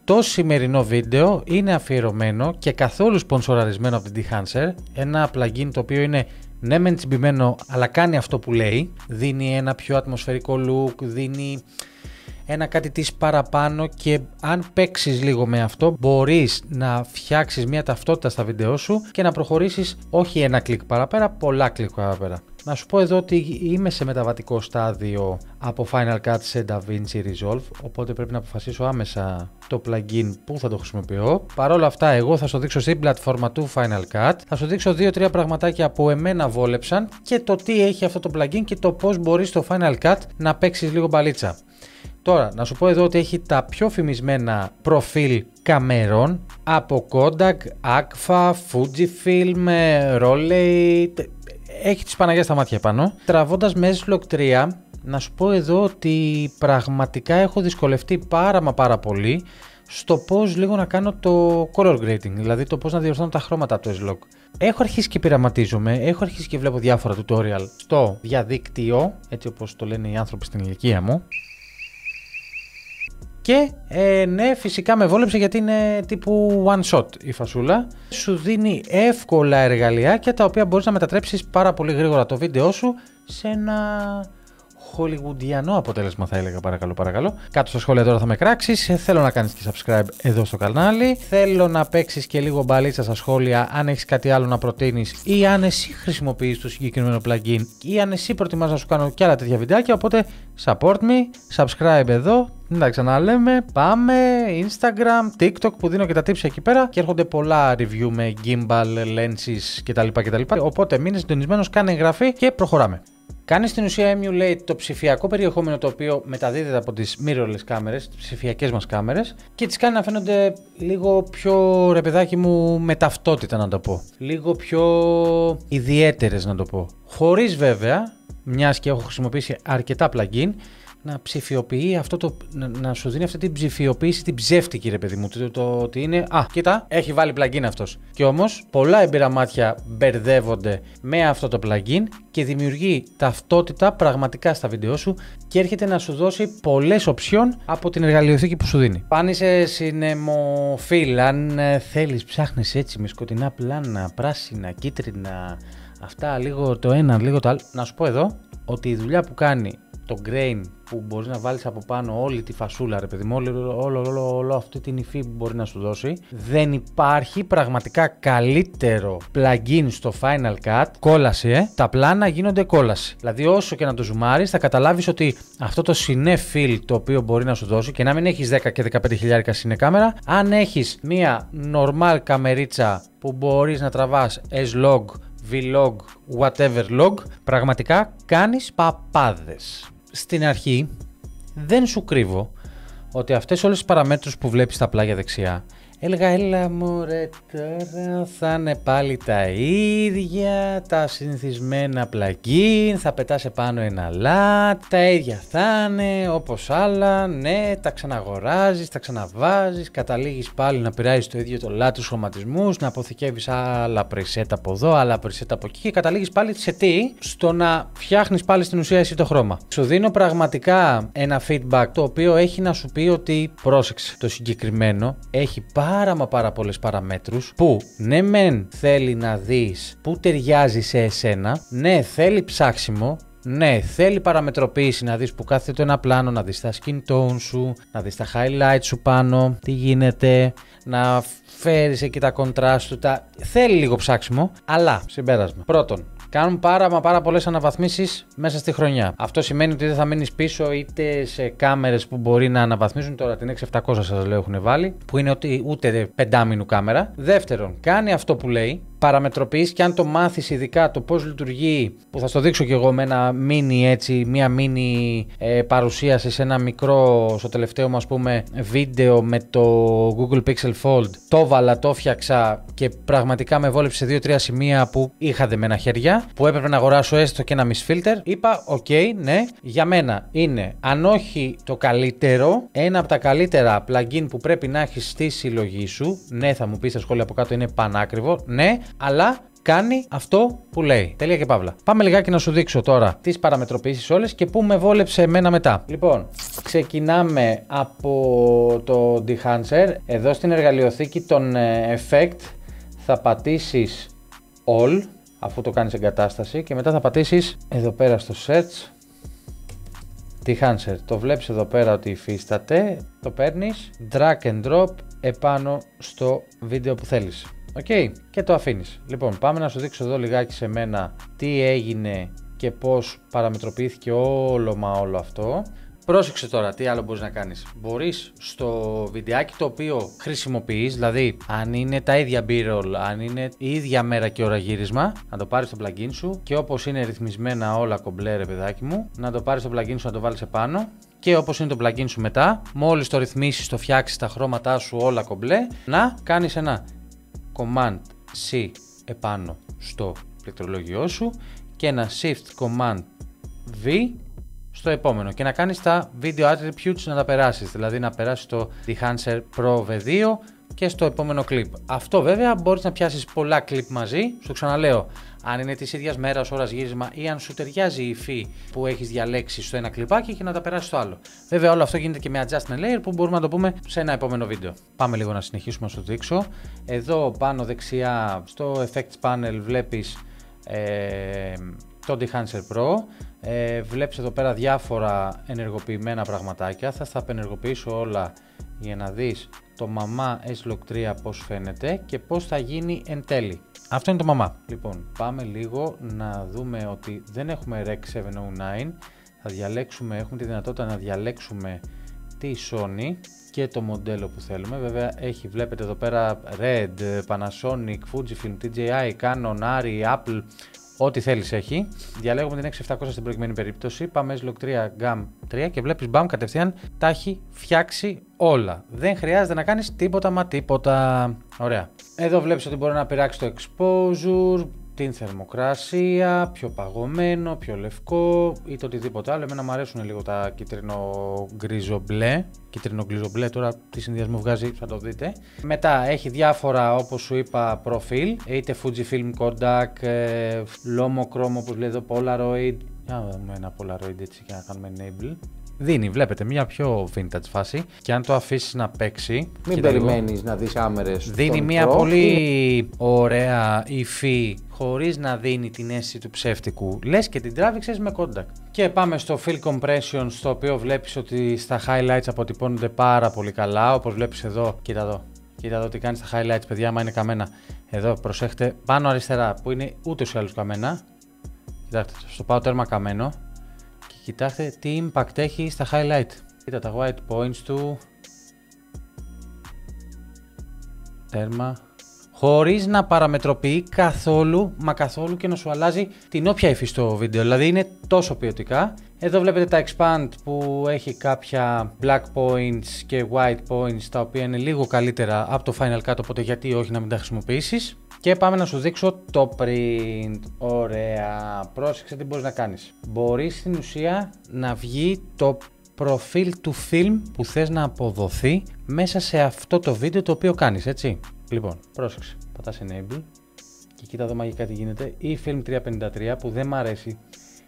Το σημερινό βίντεο είναι αφιερωμένο και καθόλου σπονσοραρισμένο από την Dehancer, ένα plugin το οποίο είναι ναι μεν τσιμπημένο αλλά κάνει αυτό που λέει, δίνει ένα πιο ατμοσφαιρικό look, δίνει ένα κάτι της παραπάνω και αν παίξεις λίγο με αυτό μπορείς να φτιάξεις μια ταυτότητα στα βίντεό σου και να προχωρήσεις όχι ένα κλικ παραπέρα, πολλά κλικ παραπέρα. Να σου πω εδώ ότι είμαι σε μεταβατικό στάδιο από Final Cut σε DaVinci Resolve, οπότε πρέπει να αποφασίσω άμεσα το plugin που θα το χρησιμοποιώ. Παρ' όλα αυτά, εγώ θα σου δείξω στην πλατφόρμα του Final Cut, θα σου δείξω 2-3 πραγματάκια που εμένα βόλεψαν και το τι έχει αυτό το plugin και το πώς μπορείς στο Final Cut να παίξεις λίγο μπαλίτσα. Τώρα, να σου πω εδώ ότι έχει τα πιο φημισμένα προφίλ καμερών από Kodak, Agfa, Fujifilm, Rollei. Έχει τις Παναγιάς στα μάτια πάνω. Τραβώντας με S-Log 3, να σου πω εδώ ότι πραγματικά έχω δυσκολευτεί πάρα πολύ στο πώς λίγο να κάνω το color grading, δηλαδή το πώς να διορθώνω τα χρώματα από το S-Log. Έχω αρχίσει και πειραματίζομαι, έχω αρχίσει και βλέπω διάφορα tutorial στο διαδίκτυο, έτσι όπως το λένε οι άνθρωποι στην ηλικία μου. Και ναι, φυσικά με βόλεψε γιατί είναι τύπου one shot η φασούλα. Σου δίνει εύκολα εργαλειάκια τα οποία μπορείς να μετατρέψεις πάρα πολύ γρήγορα το βίντεό σου σε ένα χολιγουντιανό αποτέλεσμα, θα έλεγα. Παρακαλώ. Κάτω στα σχόλια τώρα θα με κράξεις. Θέλω να κάνεις και subscribe εδώ στο κανάλι. Θέλω να παίξεις και λίγο μπαλίτσα στα σχόλια αν έχεις κάτι άλλο να προτείνεις ή αν εσύ χρησιμοποιείς το συγκεκριμένο plugin ή αν εσύ προτιμάς να σου κάνω και άλλα τέτοια βιντεάκια. Οπότε support me, subscribe εδώ. Να τα ξαναλέμε, πάμε Instagram, TikTok που δίνω και τα tips εκεί πέρα και έρχονται πολλά review με gimbal, lenses κτλ. Οπότε μείνε συντονισμένος, κάνε εγγραφή και προχωράμε. Κάνει στην ουσία emulate το ψηφιακό περιεχόμενο το οποίο μεταδίδεται από τις mirrorless κάμερες, τις ψηφιακές μας κάμερες και τις κάνει να φαίνονται λίγο πιο, ρε παιδάκι μου, με ταυτότητα να το πω. Λίγο πιο ιδιαίτερες να το πω. Χωρίς βέβαια, μιας και έχω χρησιμοποιήσει αρκετά plugin, να ψηφιοποιεί αυτό το. Να σου δίνει αυτή την ψηφιοποίηση, την ψεύτικη, ρε παιδί μου. Το ότι είναι. Α, κοίτα, έχει βάλει plugin αυτός. Και όμως, πολλά έμπειρα μάτια μπερδεύονται με αυτό το plugin και δημιουργεί ταυτότητα πραγματικά στα βίντεο σου και έρχεται να σου δώσει πολλές οψιόν από την εργαλειοθήκη που σου δίνει. Αν είσαι συνεμοφίλ, αν θέλεις, ψάχνεις έτσι με σκοτεινά πλάνα, πράσινα, κίτρινα, αυτά λίγο το ένα, λίγο το άλλο. Να σου πω εδώ ότι η δουλειά που κάνει το grain που μπορείς να βάλεις από πάνω όλη τη φασούλα, ρε παιδί μου, όλο αυτή την υφή που μπορεί να σου δώσει, δεν υπάρχει πραγματικά καλύτερο plugin στο Final Cut. Κόλαση, τα πλάνα γίνονται κόλαση. Δηλαδή όσο και να το ζουμάρεις θα καταλάβεις ότι αυτό το Cine Fill το οποίο μπορεί να σου δώσει και να μην έχεις 10 και 15 χιλιάρικα Cine κάμερα, αν έχεις μία normal καμερίτσα που μπορείς να τραβάς S-Log, Vlog, whatever log, πραγματικά κάνεις παπάδες. Στην αρχή δεν σου κρύβω ότι αυτές όλες τις παραμέτρους που βλέπεις στα πλάγια δεξιά έλεγα έλα μωρέ τώρα θα είναι πάλι τα ίδια, τα συνηθισμένα plugin, θα πετάς επάνω ένα LUT, τα ίδια θα είναι όπως άλλα, ναι, τα ξαναγοράζεις, τα ξαναβάζεις, καταλήγεις πάλι να πειράζεις το ίδιο το LUT, τους χρωματισμούς, να αποθηκεύεις άλλα preset από εδώ, άλλα preset από εκεί και καταλήγεις πάλι σε τι, στο να φτιάχνεις πάλι στην ουσία εσύ το χρώμα. Σου δίνω πραγματικά ένα feedback το οποίο έχει να σου πει ότι πρόσεξε, το συγκεκριμένο έχει πάρα πολλές παραμέτρους που ναι μεν θέλει να δεις που ταιριάζει σε εσένα, ναι θέλει ψάξιμο, ναι θέλει παραμετροποίηση να δεις που κάθεται το ένα πλάνο, να δεις τα skin tone σου, να δεις τα highlights σου πάνω, τι γίνεται, να φέρεις εκεί τα contrast του, θέλει λίγο ψάξιμο, αλλά συμπέρασμα. Πρώτον, κάνουν πάρα πολλές αναβαθμίσεις μέσα στη χρονιά. Αυτό σημαίνει ότι δεν θα μείνεις πίσω είτε σε κάμερες που μπορεί να αναβαθμίσουν. Τώρα την 6700 σας λέω έχουν βάλει, που είναι ούτε 5μηνου κάμερα. Δεύτερον, κάνει αυτό που λέει, παραμετροποιείς και αν το μάθεις ειδικά το πώς λειτουργεί, που θα στο δείξω κι εγώ με ένα μίνι έτσι, μία μίνι παρουσίαση σε ένα μικρό, στο τελευταίο μου ας πούμε βίντεο με το Google Pixel Fold, το βάλα, το φτιάξα και πραγματικά με βόλεψε 2-3 σημεία που είχα δεμένα χέρια, που έπρεπε να αγοράσω έστω και ένα Miss Filter. Είπα, οκ, ναι, για μένα είναι, αν όχι το καλύτερο, ένα από τα καλύτερα plugin που πρέπει να έχεις στη συλλογή σου. Ναι, θα μου πεις στα σχόλια από κάτω είναι πανάκριβο, ναι, αλλά κάνει αυτό που λέει. Τελεία και παύλα. Πάμε λιγάκι να σου δείξω τώρα τις παραμετροποιήσεις όλες και πού με βόλεψε εμένα μετά. Λοιπόν, ξεκινάμε από το Dehancer. Εδώ στην εργαλειοθήκη των Effect θα πατήσεις All, αφού το κάνεις εγκατάσταση, και μετά θα πατήσεις εδώ πέρα στο Search Dehancer. Το βλέπεις εδώ πέρα ότι υφίσταται, το παίρνεις, drag and drop επάνω στο βίντεο που θέλεις. Ok, και το αφήνεις. Λοιπόν, πάμε να σου δείξω εδώ λιγάκι σε μένα τι έγινε και πώς παραμετροποιήθηκε όλο αυτό. Πρόσεξε τώρα τι άλλο μπορείς να κάνεις. Μπορείς στο βιντεάκι το οποίο χρησιμοποιείς, δηλαδή αν είναι τα ίδια B-roll, αν είναι η ίδια μέρα και ώρα γύρισμα, να το πάρεις στο plugin σου και όπως είναι ρυθμισμένα όλα κομπλέ ρε παιδάκι μου, να το πάρεις στο plugin σου να το βάλεις επάνω και όπως είναι το plugin σου μετά, μόλις το ρυθμίσεις, το φτιάξεις τα χρώματά σου όλα κομπλέ, να κάνεις ένα Command C επάνω στο πληκτρολόγιό σου και ένα Shift Command V στο επόμενο και να κάνεις τα video attributes να τα περάσεις, δηλαδή να περάσεις το Dehancer Pro V2 και στο επόμενο clip. Αυτό βέβαια μπορείς να πιάσεις πολλά clip μαζί, σου ξαναλέω, αν είναι της ίδιας μέρας, ώρας γύρισμα ή αν σου ταιριάζει η υφή που έχεις διαλέξει στο ένα κλιπάκι και να τα περάσεις στο άλλο. Βέβαια όλο αυτό γίνεται και με adjustment layer που μπορούμε να το πούμε σε ένα επόμενο βίντεο. Πάμε λίγο να συνεχίσουμε να σου δείξω. Εδώ πάνω δεξιά στο Effects Panel βλέπεις το Dehancer Pro. Βλέπεις εδώ πέρα διάφορα ενεργοποιημένα πραγματάκια. Θα τα απενεργοποιήσω όλα για να δεις το Mama S-Log 3 πώς φαίνεται και πώς θα γίνει εν τέλει. Αυτό είναι το Mama. Λοιπόν, πάμε λίγο να δούμε ότι δεν έχουμε Rec 709. Θα διαλέξουμε, έχουμε τη δυνατότητα να διαλέξουμε τη Sony και το μοντέλο που θέλουμε. Βέβαια έχει, βλέπετε εδώ πέρα Red, Panasonic, Fujifilm, DJI, Canon, Arri, Apple, ό,τι θέλεις έχει. Διαλέγουμε την 6700 στην προηγουμένη περίπτωση. Πάμε S-Log 3 GAM 3 και βλέπεις μπαμ κατευθείαν τα έχει φτιάξει όλα. Δεν χρειάζεται να κάνεις τίποτα μα τίποτα. Ωραία. Εδώ βλέπεις ότι μπορεί να πειράξει το exposure, την θερμοκρασία, πιο παγωμένο, πιο λευκό ή το οτιδήποτε άλλο. Εμένα μου αρέσουν λίγο τα κίτρινο-γκρίζο μπλε. Κίτρινο-γκρίζο μπλε, τώρα τι συνδυασμό βγάζει θα το δείτε. Μετά έχει διάφορα, όπως σου είπα, προφίλ, είτε Fujifilm, Kodak, Lomo Chrome, όπως λέει εδώ, Polaroid. Για να δούμε ένα Polaroid έτσι και να κάνουμε enable. Δίνει, βλέπετε, μια πιο vintage φάση και αν το αφήσεις να παίξει. Μην περιμένεις να δεις άμερες. Δίνει μια πολύ ωραία υφή χωρίς να δίνει την αίσθηση του ψεύτικου. Λες και την τράβηξες με Kodak. Και πάμε στο Fill Compression, στο οποίο βλέπεις ότι στα highlights αποτυπώνονται πάρα πολύ καλά. Όπως βλέπεις εδώ, κοίτα εδώ. Κοίτα εδώ τι κάνει στα highlights, παιδιά, άμα είναι καμένα. Εδώ, προσέχτε, πάνω αριστερά που είναι ούτως ή άλλως καμένα. Κοιτάξτε, στο πάω τέρμα καμένο. Κοιτάξτε τι impact έχει στα highlight. Κοίτα τα white points του. Τέρμα. Χωρίς να παραμετροποιεί καθόλου, μα καθόλου και να σου αλλάζει την όποια υφή στο βίντεο. Δηλαδή είναι τόσο ποιοτικά. Εδώ βλέπετε τα expand που έχει κάποια black points και white points τα οποία είναι λίγο καλύτερα από το Final Cut, οπότε γιατί όχι να μην τα χρησιμοποιήσεις. Και πάμε να σου δείξω το print. Ωραία. Πρόσεξε τι μπορείς να κάνεις. Μπορείς στην ουσία να βγει το προφίλ του film που θες να αποδοθεί μέσα σε αυτό το βίντεο το οποίο κάνεις, έτσι. Λοιπόν, πρόσεξε. Πατάς enable και κοίτα εδώ μαγικά τι γίνεται. Η film 353 που δεν μ' αρέσει,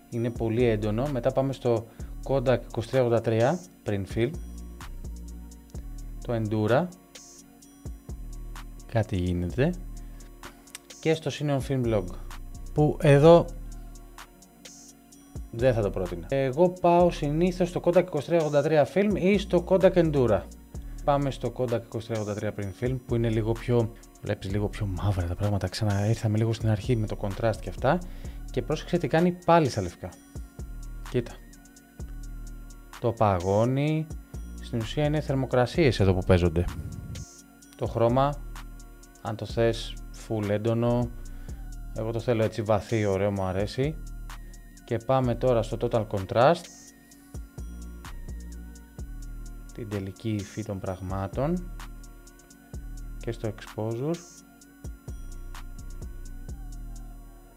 είναι πολύ έντονο. Μετά πάμε στο Kodak 2383 print film. Το Endura. Κάτι γίνεται. Και στο Cineon Film Log που εδώ δεν θα το πρότεινα. Εγώ πάω συνήθως στο Kodak 2383 Film ή στο Kodak Endura. Πάμε στο Kodak 2383 Print Film που είναι λίγο πιο, βλέπεις, λίγο πιο μαύρα τα πράγματα. Ξαναήρθαμε λίγο στην αρχή με το contrast και αυτά και πρόσεξε τι κάνει πάλι στα λευκά. Κοίτα. Το παγώνει. Στην ουσία είναι θερμοκρασίες εδώ που παίζονται. Το χρώμα, αν το θες full έντονο, εγώ το θέλω έτσι βαθύ, ωραίο, μου αρέσει. Και πάμε τώρα στο Total Contrast, την τελική υφή των πραγμάτων, και στο Exposure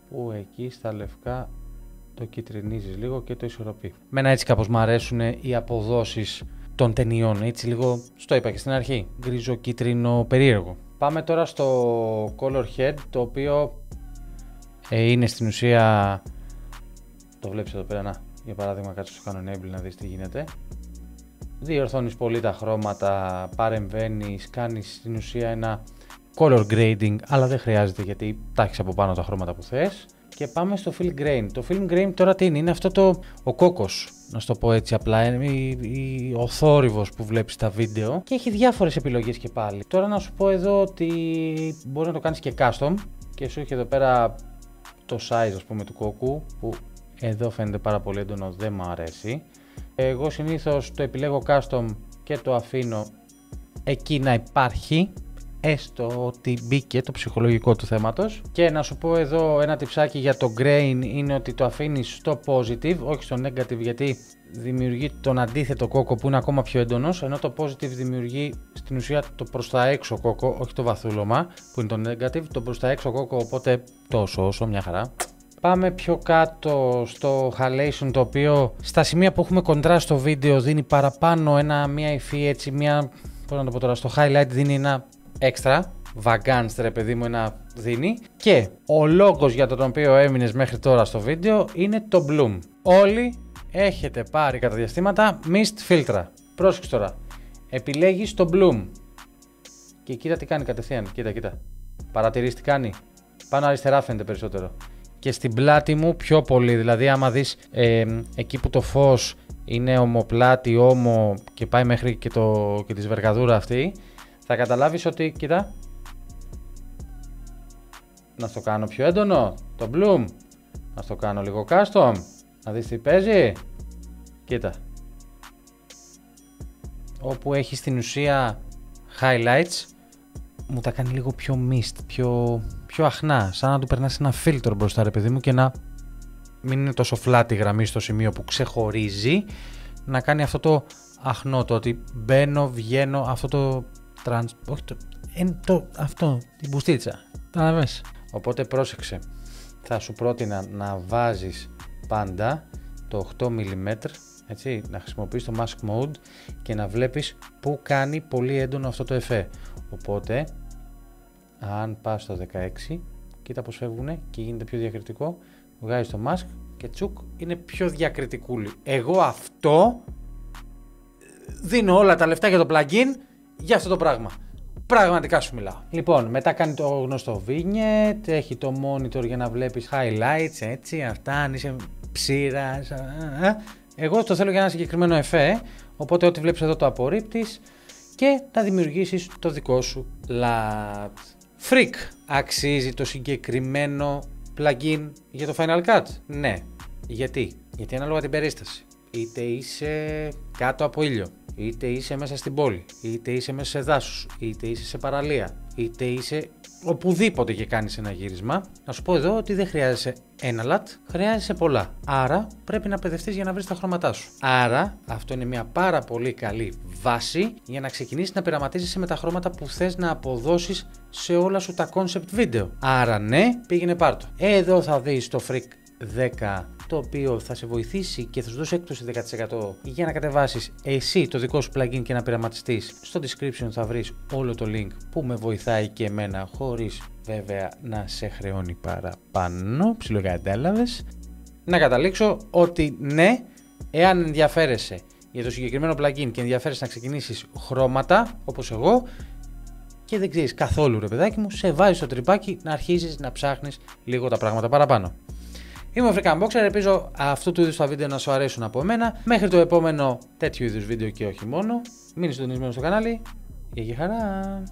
που εκεί στα λευκά το κυτρινίζεις λίγο και το ισορροπεί. Μένα έτσι κάπως μου αρέσουν οι αποδόσεις των ταινιών, έτσι λίγο, στο είπα και στην αρχή, γκρίζο κίτρινο περίεργο. Πάμε τώρα στο Color Head, το οποίο Είναι στην ουσία, το βλέπεις εδώ πέρα, για παράδειγμα κάτσε στο κάνω enable να δεις τι γίνεται. Διορθώνεις πολύ τα χρώματα, παρεμβαίνεις, κάνεις στην ουσία ένα color grading, αλλά δεν χρειάζεται γιατί τα έχεις από πάνω τα χρώματα που θες. Και πάμε στο fill grain. Το fill grain τώρα τι είναι αυτό ο κόκκος, να σου το πω έτσι απλά, ο θόρυβος που βλέπεις στα βίντεο και έχει διάφορες επιλογές και πάλι. Τώρα να σου πω εδώ ότι μπορεί να το κάνεις και custom και σου έχει εδώ πέρα το size ας πούμε του κόκκου που εδώ φαίνεται πάρα πολύ έντονο, δεν μου αρέσει. Εγώ συνήθως το επιλέγω custom και το αφήνω εκεί να υπάρχει, έστω ότι μπήκε το ψυχολογικό του θέματος. Και να σου πω εδώ ένα τιψάκι για το grain είναι ότι το αφήνεις στο positive, όχι στο negative, γιατί δημιουργεί τον αντίθετο κόκκο που είναι ακόμα πιο έντονος, ενώ το positive δημιουργεί στην ουσία το προς τα έξω κόκκο, όχι το βαθούλωμα που είναι το negative, το προς τα έξω κόκκο, οπότε τόσο όσο μια χαρά. Πάμε πιο κάτω στο halation, το οποίο στα σημεία που έχουμε κοντρά στο βίντεο δίνει παραπάνω μια υφή, έτσι πώς να το πω τώρα, στο highlight δίνει ένα έξτρα, vagans ρε παιδί μου, ένα δίνει. Και ο λόγος για τον οποίο έμεινες μέχρι τώρα στο βίντεο είναι το bloom. Όλοι έχετε πάρει κατά διαστήματα mist φίλτρα. Πρόσεξε τώρα, επιλέγεις το bloom και κοίτα τι κάνει κατευθείαν, κοίτα. Παρατηρείς τι κάνει, πάνω αριστερά φαίνεται περισσότερο. Και στην πλάτη μου πιο πολύ, δηλαδή άμα δεις εκεί που το φως είναι ομοπλάτη, όμο και πάει μέχρι και τη σβεργαδούρα αυτή, θα καταλάβεις ότι, κοίτα, να στο κάνω πιο έντονο, το bloom, να στο κάνω λίγο custom, να δεις τι παίζει, κοίτα. Όπου έχει στην ουσία highlights, μου τα κάνει λίγο πιο mist, πιο αχνά, σαν να του περνάς ένα φίλτρο μπροστά ρε παιδί μου και να μην είναι τόσο flat η γραμμή στο σημείο που ξεχωρίζει, να κάνει αυτό το αχνό, το ότι μπαίνω, βγαίνω, αυτό το αυτό, την μπουστίτσα, καταλαβες. Οπότε πρόσεξε, θα σου πρότεινα να βάζεις πάντα το 8 mm, έτσι, να χρησιμοποιείς το mask mode και να βλέπεις που κάνει πολύ έντονο αυτό το εφέ. Οπότε αν πας στο 16, κοίτα πως φεύγουνε και γίνεται πιο διακριτικό, βγάζεις το mask και τσουκ, είναι πιο διακριτικούλη. Εγώ αυτό δίνω όλα τα λεφτά για το plugin για αυτό το πράγμα. Πραγματικά σου μιλάω. Λοιπόν, μετά κάνει το γνωστό vignette, έχει το monitor για να βλέπεις highlights, έτσι, αυτά, αν είσαι ψήρας. Εγώ το θέλω για ένα συγκεκριμένο εφέ, οπότε ό,τι βλέπεις εδώ το απορρίπτεις και να δημιουργήσεις το δικό σου LUT. Freak, αξίζει το συγκεκριμένο plugin για το Final Cut? Ναι. Γιατί? Γιατί ανάλογα την περίσταση. Είτε είσαι κάτω από ήλιο, είτε είσαι μέσα στην πόλη, είτε είσαι μέσα σε δάσους, είτε είσαι σε παραλία, είτε είσαι οπουδήποτε και κάνεις ένα γύρισμα, να σου πω εδώ ότι δεν χρειάζεσαι ένα LUT, χρειάζεσαι πολλά. Άρα πρέπει να παιδευτείς για να βρεις τα χρώματά σου. Άρα αυτό είναι μια πάρα πολύ καλή βάση για να ξεκινήσεις να πειραματίζεσαι με τα χρώματα που θες να αποδώσεις σε όλα σου τα concept βίντεο. Άρα ναι, πήγαινε πάρτο. Εδώ θα δεις το Freak 10, το οποίο θα σε βοηθήσει και θα σου δώσει έκπτωση 10% για να κατεβάσεις εσύ το δικό σου plugin και να πειραματιστείς. Στο description θα βρεις όλο το link που με βοηθάει και εμένα, χωρίς βέβαια να σε χρεώνει παραπάνω, ψιλοκατάλαβες. Να καταλήξω ότι ναι, εάν ενδιαφέρεσαι για το συγκεκριμένο plugin και ενδιαφέρεσαι να ξεκινήσεις χρώματα όπως εγώ και δεν ξέρεις καθόλου ρε παιδάκι μου, σε βάζει στο τρυπάκι να αρχίσεις να ψάχνεις λίγο τα πράγματα παραπάνω. Είμαι ο African Boxer, ελπίζω αυτού του είδους τα βίντεο να σου αρέσουν από εμένα. Μέχρι το επόμενο τέτοιου είδους βίντεο και όχι μόνο. Μείνε συντονισμένο στο κανάλι. Γεια και χαρά!